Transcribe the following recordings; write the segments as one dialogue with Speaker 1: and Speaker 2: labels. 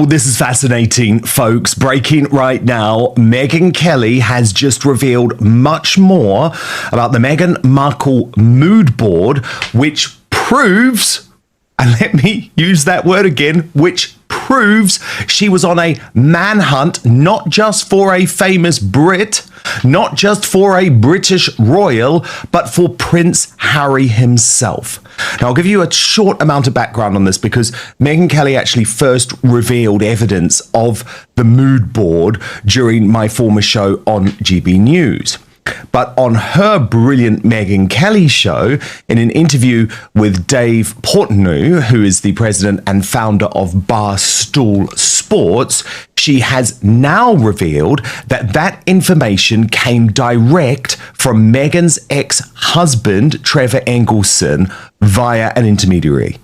Speaker 1: Well, this is fascinating, folks. Breaking right now, Megyn Kelly has just revealed much more about the Meghan Markle mood board, which proves, and let me use that word again, which proves she was on a manhunt, not just for a famous Brit, not just for a British royal, but for Prince Harry himself. Now, I'll give you a short amount of background on this because Megyn Kelly actually first revealed evidence of the mood board during my former show on GB News. But on her brilliant Megyn Kelly show, in an interview with Dave Portnoy, who is the president and founder of Barstool Sports, she has now revealed that that information came direct from Meghan's ex-husband, Trevor Engelson, via an intermediary.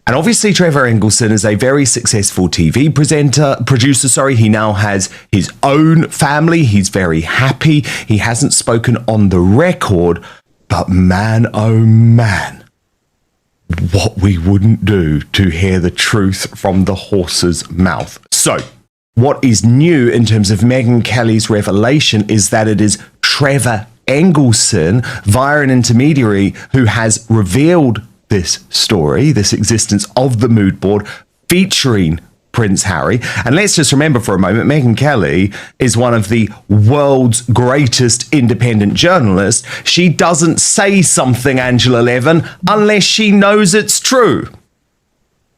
Speaker 1: And obviously, Trevor Engelson is a very successful TV producer. He now has his own family. He's very happy. He hasn't spoken on the record, but man, oh man, what we wouldn't do to hear the truth from the horse's mouth. So, what is new in terms of Megyn Kelly's revelation is that it is Trevor Engelson, via an intermediary, who has revealed this story, this existence of the mood board featuring Prince Harry. And let's just remember for a moment, Megyn Kelly is one of the world's greatest independent journalists. She doesn't say something, Angela Levin, unless she knows it's true.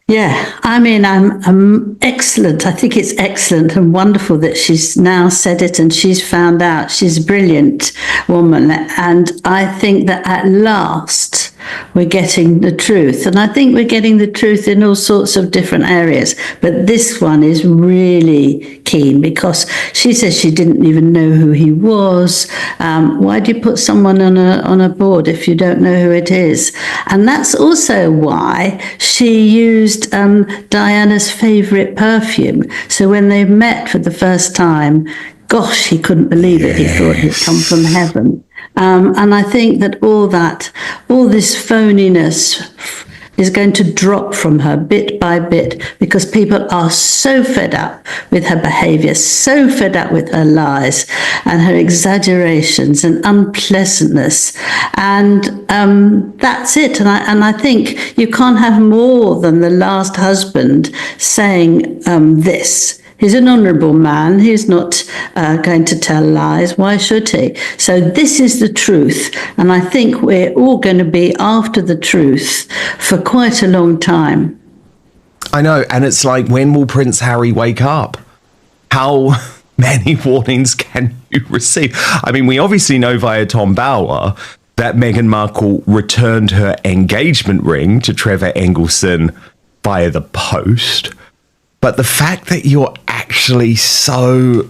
Speaker 2: Yeah, I mean, I'm excellent. I think it's excellent and wonderful that she's now said it and she's found out. She's a brilliant woman. And I think that at last we're getting the truth. And I think we're getting the truth in all sorts of different areas. But this one is really keen because she says she didn't even know who he was. Why do you put someone on a board if you don't know who it is? And that's also why she used Diana's favourite perfume. So when they met for the first time, gosh, he couldn't believe it. He thought he'd come from heaven. And I think that all this phoniness is going to drop from her bit by bit because people are so fed up with her behaviour, so fed up with her lies and her exaggerations and unpleasantness. And that's it. And I think you can't have more than the last husband saying this. He's an honourable man. He's not going to tell lies. Why should he? So this is the truth. And I think we're all going to be after the truth for quite a long time.
Speaker 1: I know. And it's like, when will Prince Harry wake up? How many warnings can you receive? I mean, we obviously know via Tom Bower that Meghan Markle returned her engagement ring to Trevor Engelson via the post. But the fact that you're actually so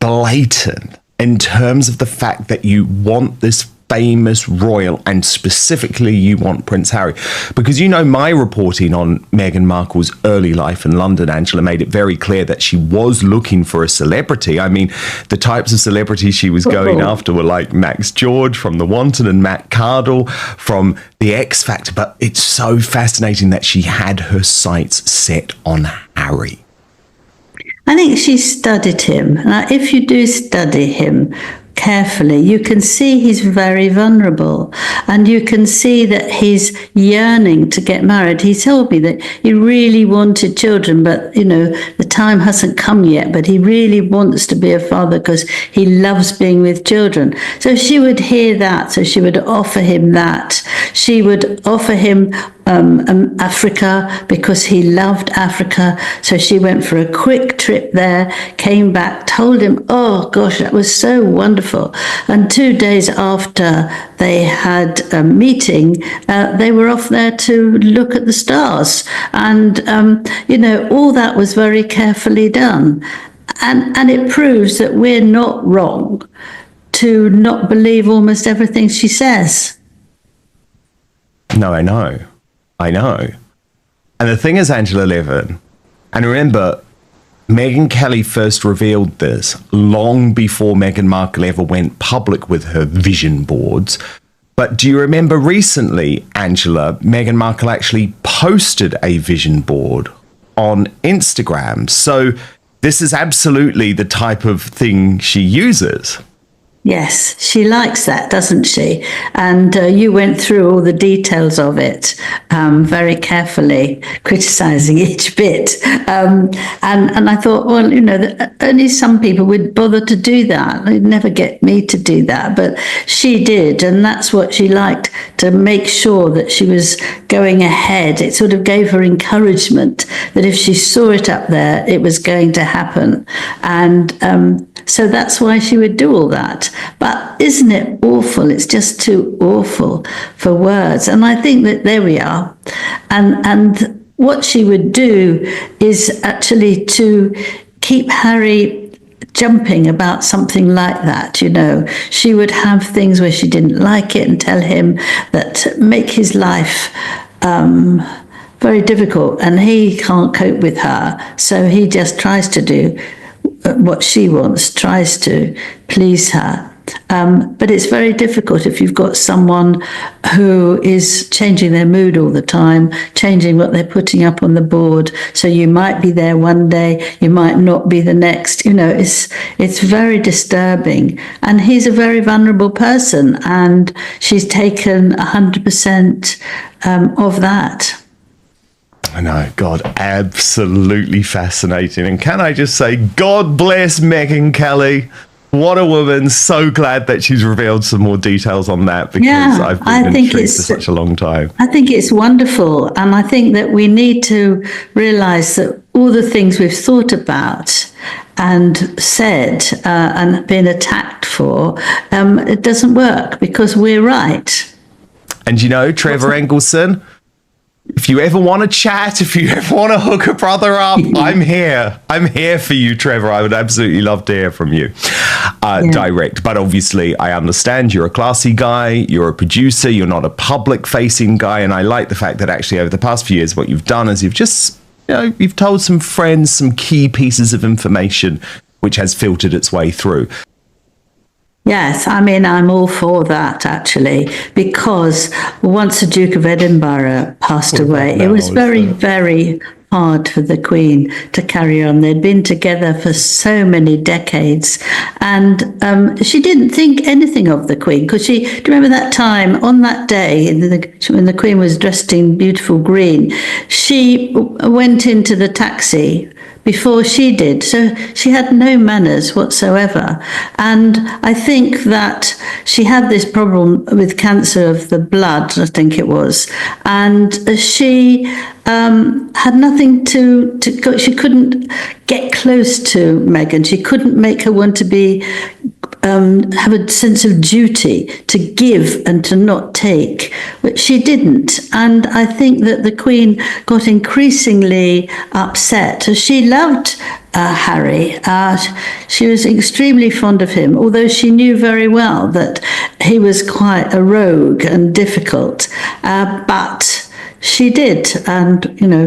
Speaker 1: blatant in terms of the fact that you want this famous royal, and specifically you want Prince Harry, because you know my reporting on Meghan Markle's early life in London, Angela, made it very clear that she was looking for a celebrity. I mean, the types of celebrities she was going after were like Max George from The Wanted and Matt Cardle from The X Factor. But it's so fascinating that she had her sights set on Harry.
Speaker 2: I think she studied him. Now, if you do study him carefully, you can see he's very vulnerable and you can see that he's yearning to get married. He told me that he really wanted children, but the time hasn't come yet, but he really wants to be a father because he loves being with children. So she would hear that, so she would offer him that. She would offer him Africa because he loved Africa. So she went for a quick trip there, came back, told him, oh gosh, that was so wonderful. And 2 days after they had a meeting, they were off there to look at the stars. And, all that was very carefully done. And it proves that we're not wrong to not believe almost everything she says.
Speaker 1: No, I know. And the thing is, Angela Levin, and remember, Megyn Kelly first revealed this long before Meghan Markle ever went public with her vision boards. But do you remember recently, Angela, Meghan Markle actually posted a vision board on Instagram. So this is absolutely the type of thing she uses.
Speaker 2: Yes, she likes that, doesn't she? And you went through all the details of it very carefully, criticising each bit. And I thought, well, only some people would bother to do that. They'd never get me to do that, but she did, and that's what she liked, to make sure that she was going ahead. It sort of gave her encouragement that if she saw it up there, it was going to happen. And so that's why she would do all that. But isn't it awful? It's just too awful for words. And I think that there we are. And what she would do is actually to keep Harry jumping about something like that. She would have things where she didn't like it and tell him that make his life very difficult, and he can't cope with her. So he just tries to do what she wants, tries to please her. But it's very difficult if you've got someone who is changing their mood all the time, changing what they're putting up on the board. So you might be there one day, you might not be the next. It's very disturbing. And he's a very vulnerable person, and she's taken 100% of that.
Speaker 1: I know, God, absolutely fascinating. And can I just say, God bless Megyn Kelly. What a woman. So glad that she's revealed some more details on that, because I've been intrigued for such a long time.
Speaker 2: I think it's wonderful. And I think that we need to realise that all the things we've thought about and said and been attacked for, it doesn't work because we're right.
Speaker 1: And Trevor Engelson, if you ever want to chat, if you ever want to hook a brother up, I'm here. I'm here for you, Trevor. I would absolutely love to hear from you direct. But obviously, I understand you're a classy guy. You're a producer. You're not a public-facing guy. And I like the fact that actually over the past few years, what you've done is you've just, you've told some friends some key pieces of information which has filtered its way through.
Speaker 2: Yes, I'm all for that, actually, because once the Duke of Edinburgh passed away, it was very, very hard for the Queen to carry on. They'd been together for so many decades, and she didn't think anything of the Queen, because do you remember that time, on that day, when the Queen was dressed in beautiful green, she went into the taxi before she did. So she had no manners whatsoever. And I think that she had this problem with cancer of the blood, I think it was. And she had nothing to go. She couldn't get close to Meghan. She couldn't make her want to be have a sense of duty to give and to not take, which she didn't. And I think that the Queen got increasingly upset. She loved Harry. She was extremely fond of him, although she knew very well that he was quite a rogue and difficult. But she did, and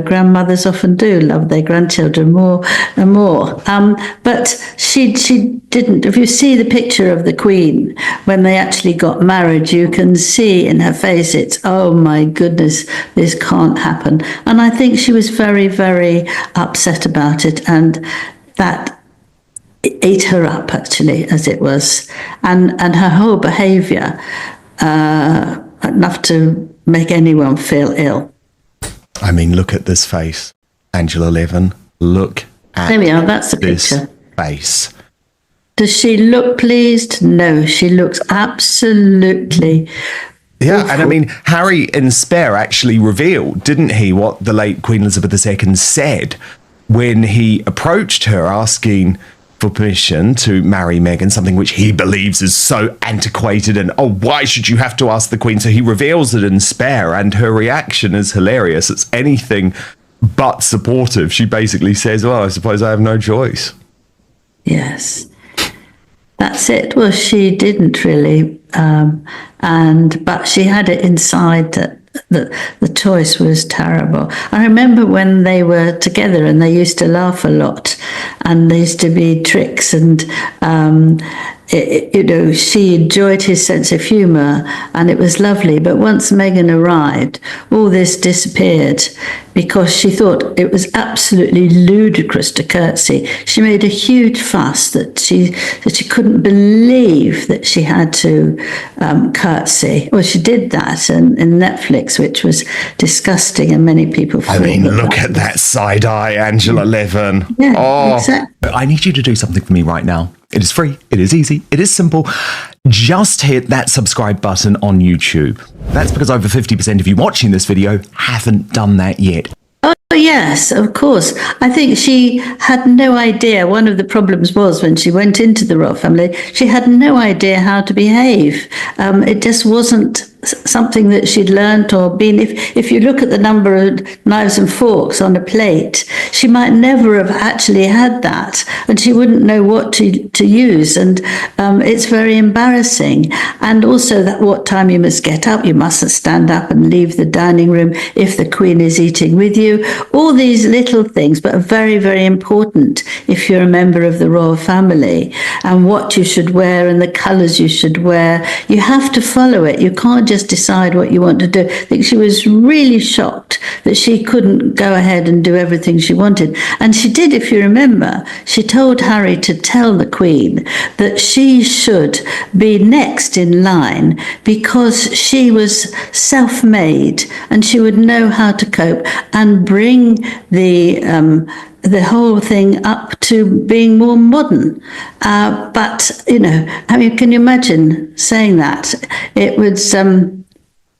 Speaker 2: grandmothers often do love their grandchildren more and more. But she didn't. If you see the picture of the Queen when they actually got married, you can see in her face, it's, oh my goodness, this can't happen. And I think she was very, very upset about it, and that ate her up, actually, as it was, and her whole behaviour, enough to make anyone feel ill.
Speaker 1: Look at this face, Angela Levin. Look at
Speaker 2: there we are. That's the picture.
Speaker 1: Face.
Speaker 2: Does she look pleased? No, she looks absolutely.
Speaker 1: Yeah, awful. And Harry in Spare actually revealed, didn't he, what the late Queen Elizabeth II said when he approached her asking for permission to marry Meghan, something which he believes is so antiquated and, why should you have to ask the Queen? So he reveals it in Spare, and her reaction is hilarious. It's anything but supportive. She basically says, well, I suppose I have no choice.
Speaker 2: Yes, that's it. Well, she didn't really, but she had it inside that the choice was terrible. I remember when they were together and they used to laugh a lot, and there used to be tricks, and she enjoyed his sense of humour, and it was lovely. But once Meghan arrived, all this disappeared because she thought it was absolutely ludicrous to curtsy. She made a huge fuss that she couldn't believe that she had to curtsy. Well, she did that in Netflix, which was disgusting, and many people.
Speaker 1: I mean, look at that side eye, Angela Levin.
Speaker 2: Yeah, exactly.
Speaker 1: I need you to do something for me right now. It is free. It is easy. It is simple. Just hit that subscribe button on YouTube. That's because over 50% of you watching this video haven't done that yet.
Speaker 2: Oh, yes, of course. I think she had no idea. One of the problems was when she went into the royal family, she had no idea how to behave. It just wasn't something that she'd learnt or been. If you look at the number of knives and forks on a plate, she might never have actually had that, and she wouldn't know what to use. And it's very embarrassing. And also that what time you must get up, you mustn't stand up and leave the dining room if the Queen is eating with you. All these little things, but are very, very important if you're a member of the royal family, and what you should wear and the colours you should wear. You have to follow it. You can't just decide what you want to do. I think she was really shocked that she couldn't go ahead and do everything she wanted. And she did, if you remember, she told Harry to tell the Queen that she should be next in line because she was self-made and she would know how to cope and bring the whole thing up to being more modern. But, I mean, can you imagine saying that? It would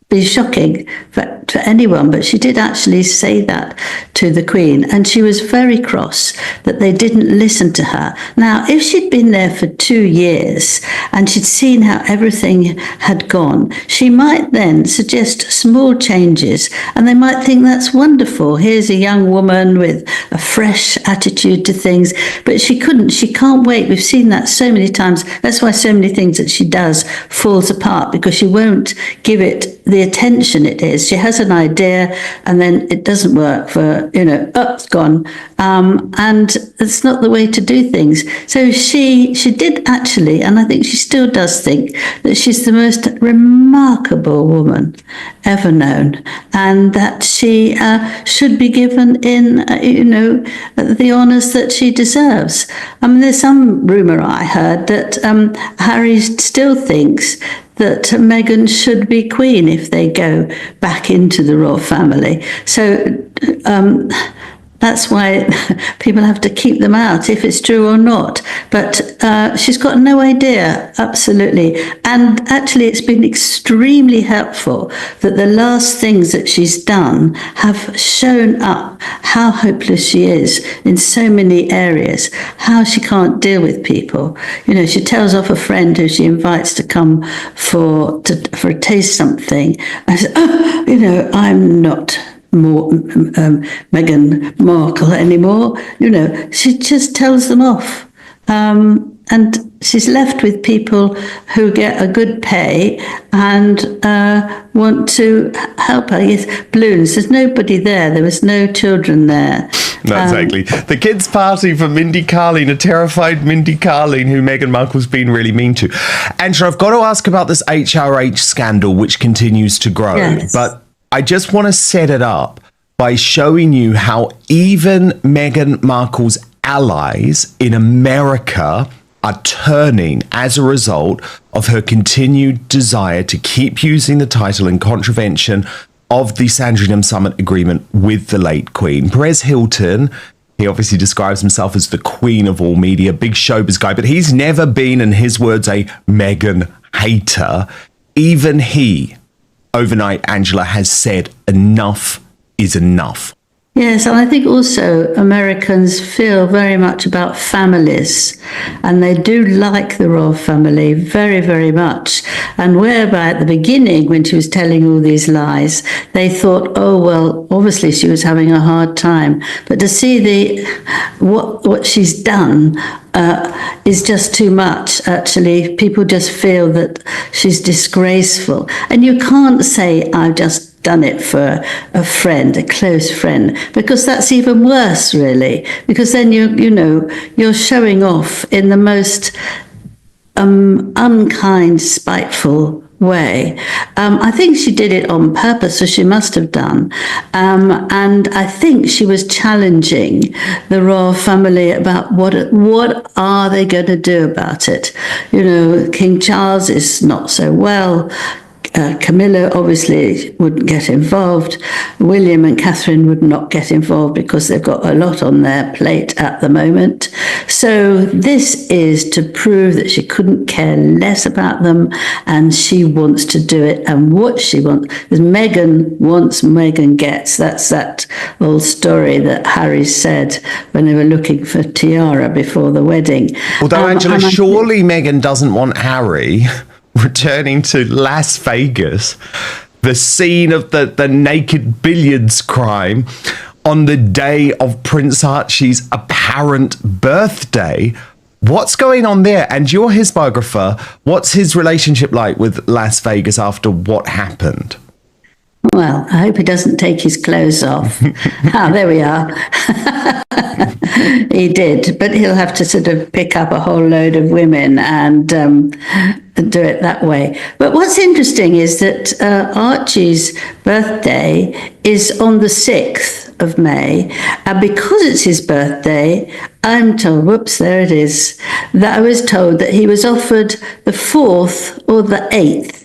Speaker 2: be shocking for anyone, but she did actually say that to the Queen, and she was very cross that they didn't listen to her. Now, if she'd been there for 2 years and she'd seen how everything had gone, she might then suggest small changes, and they might think that's wonderful. Here's a young woman with a fresh attitude to things, but she can't wait. We've seen that so many times. That's why so many things that she does falls apart, because she won't give it the attention it is. She has an idea and then it doesn't work for, it's gone. And it's not the way to do things. So she did actually, and I think she still does think that she's the most remarkable woman ever known, and that she should be given the honours that she deserves. I mean, there's some rumour I heard that Harry still thinks that Meghan should be Queen if they go back into the royal family. So that's why people have to keep them out, if it's true or not. But she's got no idea, absolutely. And actually, it's been extremely helpful that the last things that she's done have shown up how hopeless she is in so many areas, how she can't deal with people. She tells off a friend who she invites to come for a taste something. I said, I'm not Meghan Markle anymore. She just tells them off. And she's left with people who get a good pay and want to help her. Yes, balloons. There's nobody there. There was no children there.
Speaker 1: Exactly. The kids' party for Mindy Kaling, a terrified Mindy Kaling who Meghan Markle's been really mean to. Angela, I've got to ask about this HRH scandal, which continues to grow.
Speaker 2: Yes.
Speaker 1: But I just want to set it up by showing you how even Meghan Markle's allies in America are turning as a result of her continued desire to keep using the title in contravention of the Sandringham Summit agreement with the late Queen. Perez Hilton, he obviously describes himself as the queen of all media, big showbiz guy, but he's never been, in his words, a Meghan hater. Even he, overnight, Angela, has said enough is enough.
Speaker 2: Yes, and I think also Americans feel very much about families, and they do like the royal family very, very much. And whereby at the beginning, when she was telling all these lies, they thought, oh, well, obviously she was having a hard time. But to see what she's done is just too much, actually. People just feel that she's disgraceful. And you can't say, I've just done it for a friend, a close friend, because that's even worse, really, because then you're showing off in the most unkind, spiteful way. I think she did it on purpose, so she must have done. And I think she was challenging the royal family about what are they going to do about it. You know, King Charles is not so well. Camilla obviously wouldn't get involved. William and Catherine would not get involved because they've got a lot on their plate at the moment. So this is to prove that she couldn't care less about them, and she wants to do it. And what she wants, because Meghan wants, Meghan gets. That's that old story that Harry said when they were looking for tiara before the wedding.
Speaker 1: Although, Angela, surely Meghan doesn't want Harry returning to Las Vegas, the scene of the naked billiards crime, on the day of Prince Archie's apparent birthday. What's going on there? And you're his biographer. What's his relationship like with Las Vegas after what happened?
Speaker 2: Well, I hope he doesn't take his clothes off. There we are. He did, but he'll have to sort of pick up a whole load of women and do it that way. But what's interesting is that Archie's birthday is on the 6th of May. And because it's his birthday, I'm told, whoops, there it is, that I was told that he was offered the 4th or the 8th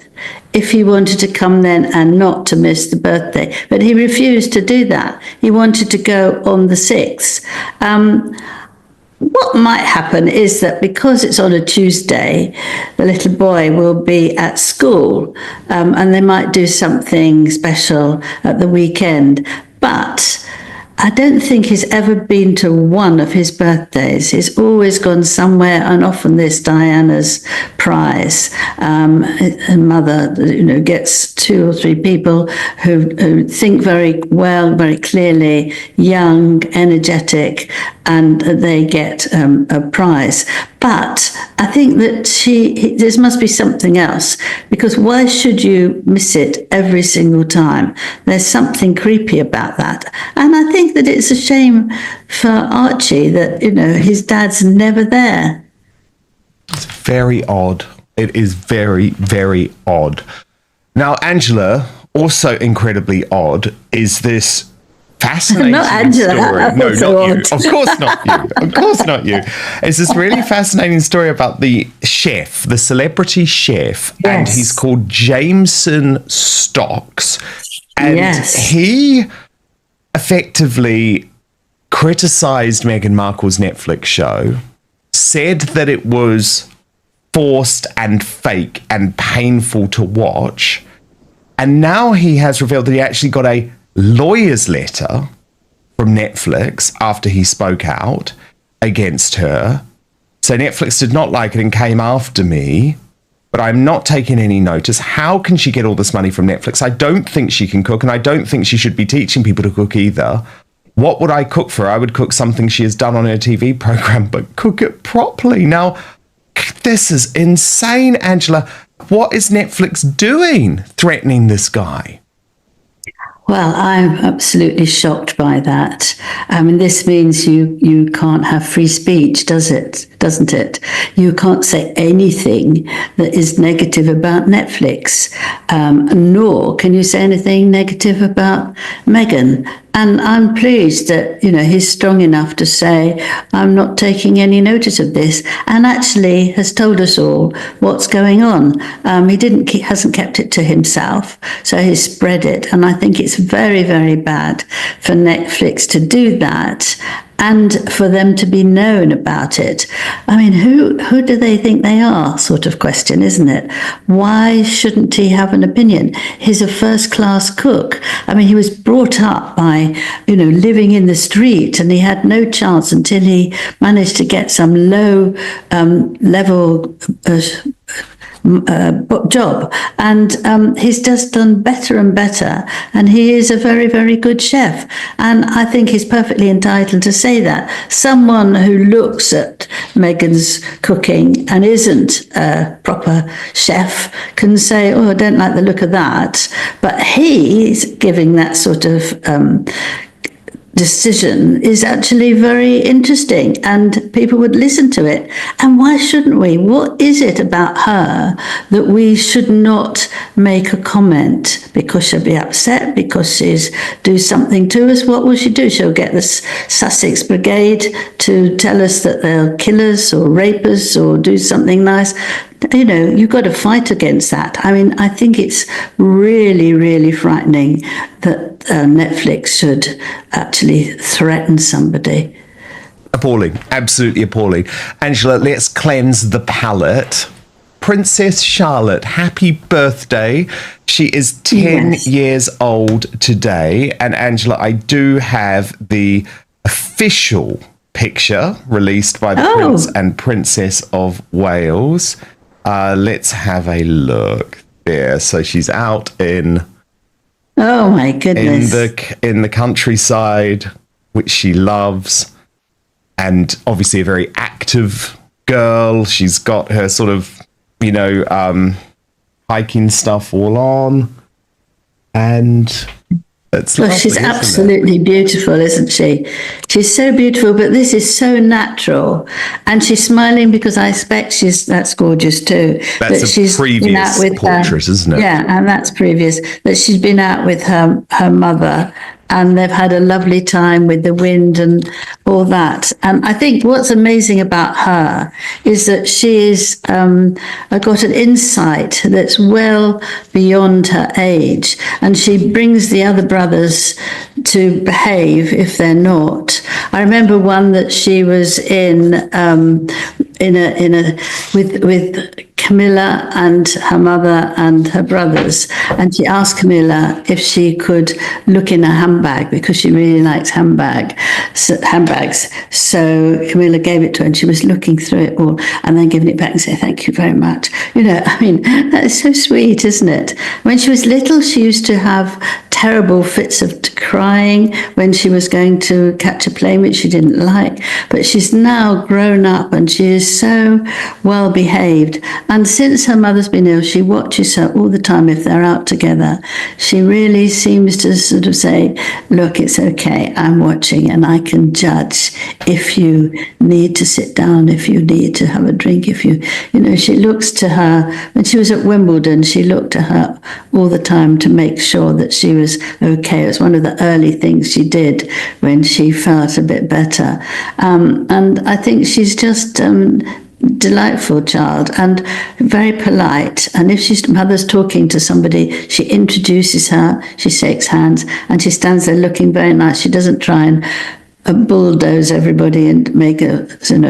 Speaker 2: if he wanted to come then and not to miss the birthday. But he refused to do that. He wanted to go on the 6th. What might happen is that because it's on a Tuesday, the little boy will be at school, and they might do something special at the weekend. But I don't think he's ever been to one of his birthdays. He's always gone somewhere, and often this Diana's prize. Her mother, gets 2 or 3 people who think very well, very clearly, young, energetic, and they get a prize. But I think that there must be something else, because why should you miss it every single time? There's something creepy about that. And I think that it's a shame for Archie that, his dad's never there.
Speaker 1: It's very odd. It is very, very odd. Now, Angela, also incredibly odd, is this fascinating
Speaker 2: not Angela,
Speaker 1: story. No, not
Speaker 2: so
Speaker 1: you.
Speaker 2: odd.
Speaker 1: Of course not you. Of course not you. It's this really fascinating story about the chef, the celebrity chef,
Speaker 2: Yes.
Speaker 1: and he's called Jameson Stocks. And
Speaker 2: Yes.
Speaker 1: he effectively criticized Meghan Markle's Netflix show, said that it was forced and fake and painful to watch. And now he has revealed that he actually got a lawyer's letter from Netflix after he spoke out against her. So Netflix did not like it and came after me, but I'm not taking any notice. How can she get all this money from Netflix? I don't think she can cook, and I don't think she should be teaching people to cook either. What would I cook for her? I would cook something she has done on her TV program, but cook it properly. Now, this is insane, Angela. What is Netflix doing, threatening this guy?
Speaker 2: Well, I'm absolutely shocked by that. I mean, this means you can't have free speech, doesn't it? You can't say anything that is negative about Netflix, nor can you say anything negative about Meghan. And I'm pleased that, he's strong enough to say, I'm not taking any notice of this, and actually has told us all what's going on. He hasn't kept it to himself, so he's spread it. And I think it's very, very bad for Netflix to do that, and for them to be known about it. I mean, who do they think they are, sort of question, isn't it? Why shouldn't he have an opinion? He's a first-class cook. I mean, he was brought up by, living in the street, and he had no chance until he managed to get some low-level job, and he's just done better and better, and he is a very, very good chef, and I think he's perfectly entitled to say that. Someone who looks at Meghan's cooking and isn't a proper chef can say, I don't like the look of that, but he's giving that sort of decision is actually very interesting and people would listen to it. And why shouldn't we? What is it about her that we should not make a comment because she'll be upset, because she's do something to us? What will she do? She'll get the Sussex Brigade to tell us that they're killers or rapers or do something nice. You know, you've got to fight against that. I mean, I think it's really, really frightening that Netflix should actually threaten somebody.
Speaker 1: Appalling, absolutely appalling. Angela, let's cleanse the palate. Princess Charlotte, happy birthday. She is 10 years old today. And Angela, I do have the official picture released by the Prince and Princess of Wales. Let's have a look there. So she's out in...
Speaker 2: Oh my goodness.
Speaker 1: In the countryside, which she loves. And obviously a very active girl. She's got her sort of, you know, hiking stuff all on. And it's lovely,
Speaker 2: she's absolutely beautiful, isn't she? She's so beautiful, but this is so natural. And she's smiling because I expect that's gorgeous too.
Speaker 1: That's a previous portrait, isn't it?
Speaker 2: Yeah, and that's previous. That she's been out with her mother, and they've had a lovely time with the wind and all that. And I think what's amazing about her is that she is got an insight that's well beyond her age, and she brings the other brothers to behave if they're not. I remember one that she was in with Camilla and her mother and her brothers, and she asked Camilla if she could look in a handbag because she really likes handbags. So Camilla gave it to her, and she was looking through it all and then giving it back and saying, "Thank you very much." You know, I mean, that is so sweet, isn't it? When she was little, she used to have terrible fits of crying when she was going to catch a plane which she didn't like, but she's now grown up and she is so well behaved. And since her mother's been ill, she watches her all the time if they're out together. She really seems to sort of say, "Look, it's okay, I'm watching and I can judge if you need to sit down, if you need to have a drink, if you know," she looks to her. When she was at Wimbledon, she looked to her all the time to make sure that she was okay. It was one of the early things she did when she felt a bit better. And I think she's just delightful child and very polite. And if she's mother's talking to somebody, she introduces her, she shakes hands, and she stands there looking very nice. She doesn't try and bulldoze everybody and make a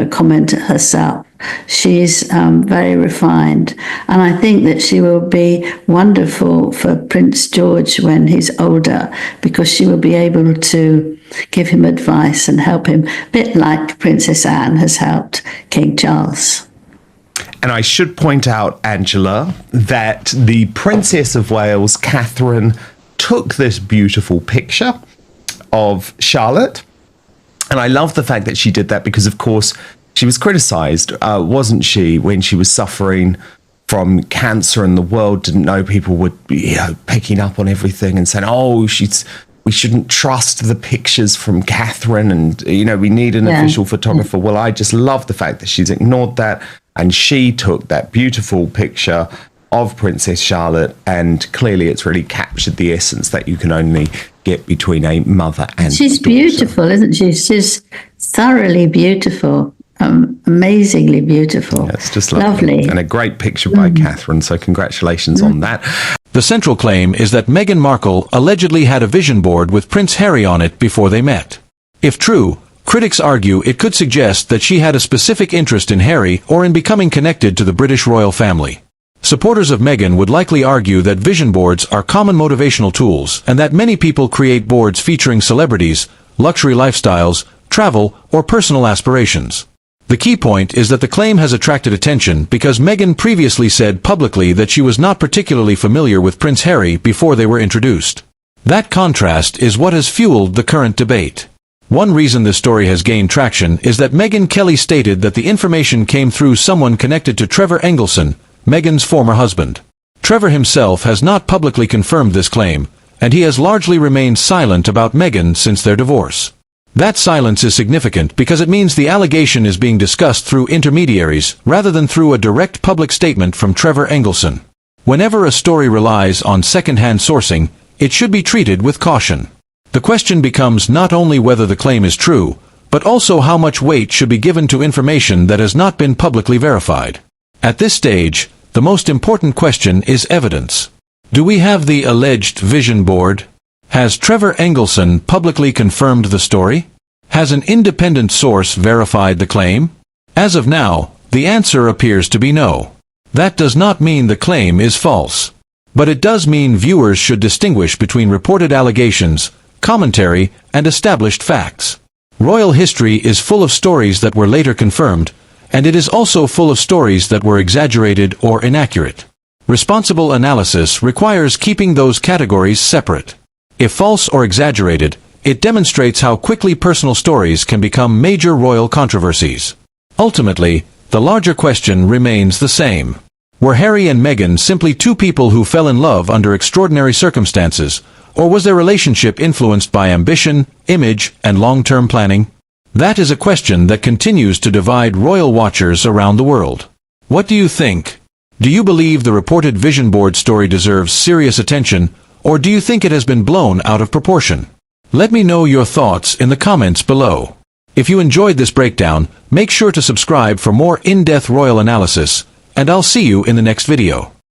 Speaker 2: comment herself. She's very refined, and I think that she will be wonderful for Prince George when he's older, because she will be able to give him advice and help him, a bit like Princess Anne has helped King Charles.
Speaker 1: And I should point out, Angela, that the Princess of Wales, Catherine, took this beautiful picture of Charlotte. And I love the fact that she did that because, of course, she was criticised, wasn't she, when she was suffering from cancer and the world didn't know, people would be picking up on everything and saying, "Oh, we shouldn't trust the pictures from Catherine, and, we need an official photographer." Well, I just love the fact that she's ignored that, and she took that beautiful picture of Princess Charlotte, and clearly it's really captured the essence that you can only get between a mother and
Speaker 2: she's
Speaker 1: daughter.
Speaker 2: Beautiful, isn't she? She's thoroughly beautiful, amazingly beautiful.
Speaker 1: Yeah, it's just lovely. And a great picture by Catherine, so congratulations on that.
Speaker 3: The central claim is that Meghan Markle allegedly had a vision board with Prince Harry on it before they met. If true, critics argue it could suggest that she had a specific interest in Harry or in becoming connected to the British royal family. Supporters of Meghan would likely argue that vision boards are common motivational tools and that many people create boards featuring celebrities, luxury lifestyles, travel, or personal aspirations. The key point is that the claim has attracted attention because Meghan previously said publicly that she was not particularly familiar with Prince Harry before they were introduced. That contrast is what has fueled the current debate. One reason this story has gained traction is that Megyn Kelly stated that the information came through someone connected to Trevor Engelson, Meghan's former husband. Trevor himself has not publicly confirmed this claim, and he has largely remained silent about Meghan since their divorce. That silence is significant because it means the allegation is being discussed through intermediaries rather than through a direct public statement from Trevor Engelson. Whenever a story relies on second-hand sourcing, it should be treated with caution. The question becomes not only whether the claim is true, but also how much weight should be given to information that has not been publicly verified. At this stage, the most important question is evidence. Do we have the alleged vision board? Has Trevor Engelson publicly confirmed the story? Has an independent source verified the claim? As of now, the answer appears to be no. That does not mean the claim is false. But it does mean viewers should distinguish between reported allegations, commentary, and established facts. Royal history is full of stories that were later confirmed, and it is also full of stories that were exaggerated or inaccurate. Responsible analysis requires keeping those categories separate. If false or exaggerated, it demonstrates how quickly personal stories can become major royal controversies. Ultimately, the larger question remains the same. Were Harry and Meghan simply two people who fell in love under extraordinary circumstances, or was their relationship influenced by ambition, image, and long-term planning? That is a question that continues to divide royal watchers around the world. What do you think? Do you believe the reported vision board story deserves serious attention, or do you think it has been blown out of proportion? Let me know your thoughts in the comments below. If you enjoyed this breakdown, make sure to subscribe for more in-depth royal analysis, and I'll see you in the next video.